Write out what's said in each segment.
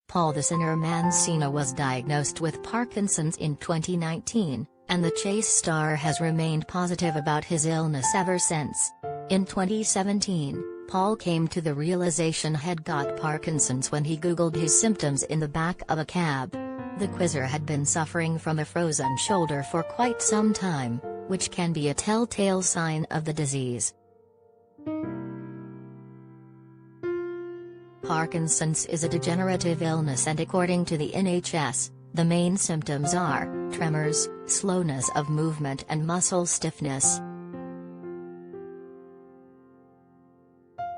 Paul the Sinnerman Sinha was diagnosed with Parkinson's in 2019, and the Chase star has remained positive about his illness ever since. In 2017, Paul came to the realization he'd got Parkinson's when he Googled his symptoms in the back of a cab. The quizzer had been suffering from a frozen shoulder for quite some time, which can be a telltale sign of the disease. Parkinson's is a degenerative illness, and according to the NHS, the main symptoms are tremors, slowness of movement and muscle stiffness.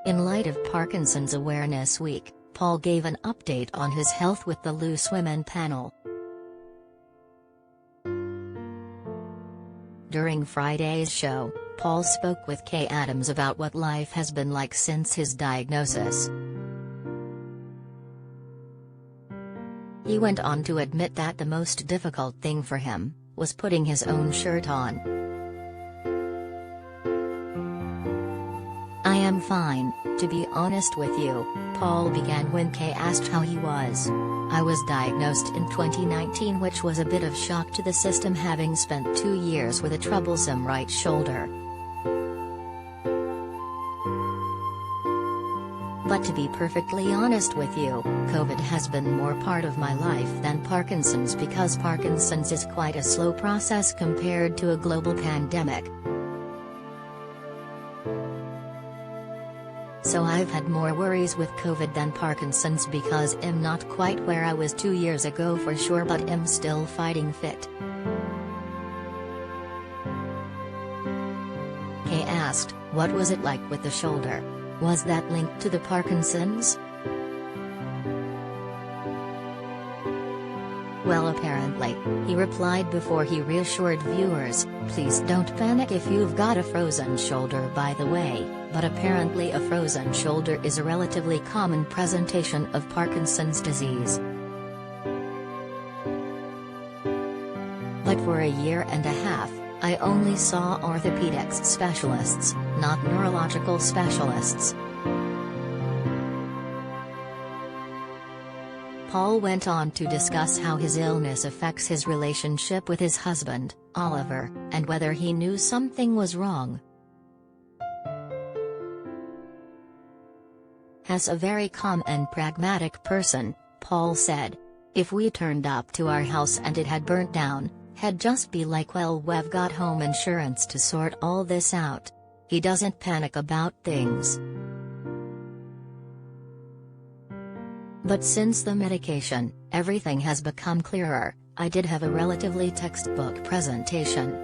In light of Parkinson's Awareness Week, Paul gave an update on his health with the Loose Women panel. During Friday's show, Paul spoke with Kay Adams about what life has been like since his diagnosis. He went on to admit that the most difficult thing for him was putting his own shirt on. "I am fine, to be honest with you," Paul began when Kay asked how he was. "I was diagnosed in 2019, which was a bit of shock to the system, having spent 2 years with a troublesome right shoulder. But to be perfectly honest with you, COVID has been more part of my life than Parkinson's, because Parkinson's is quite a slow process compared to a global pandemic. So I've had more worries with COVID than Parkinson's, because I'm not quite where I was 2 years ago for sure, but I'm still fighting fit." Kay asked, "What was it like with the shoulder? Was that linked to the Parkinson's?" "Well, apparently," he replied before he reassured viewers, "Please don't panic if you've got a frozen shoulder, by the way, but apparently a frozen shoulder is a relatively common presentation of Parkinson's disease. But for a year and a half, I only saw orthopedics specialists, not neurological specialists." Paul went on to discuss how his illness affects his relationship with his husband, Oliver, and whether he knew something was wrong. "As a very calm and pragmatic person," Paul said, "if we turned up to our house and it had burnt down, he'd just be like, well, we've got home insurance to sort all this out." He doesn't panic about things. "But since the medication, everything has become clearer. I did have a relatively textbook presentation."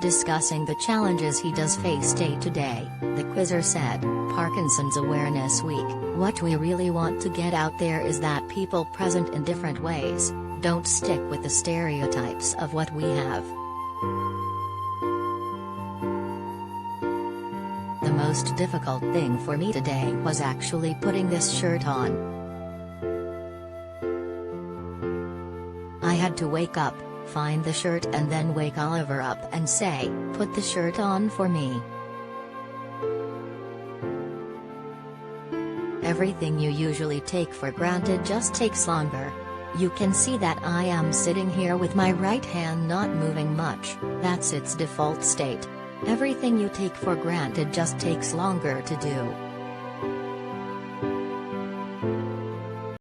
Discussing the challenges he does face day to day, the quizzer said, "Parkinson's Awareness Week, what we really want to get out there is that people present in different ways don't stick with the stereotypes of what we have. The most difficult thing for me today was actually putting this shirt on. I had to wake up, find the shirt, and then wake Oliver up and say, 'Put the shirt on for me.' Everything you usually take for granted just takes longer. You can see that I am sitting here with my right hand not moving much, that's its default state. Everything you take for granted just takes longer to do."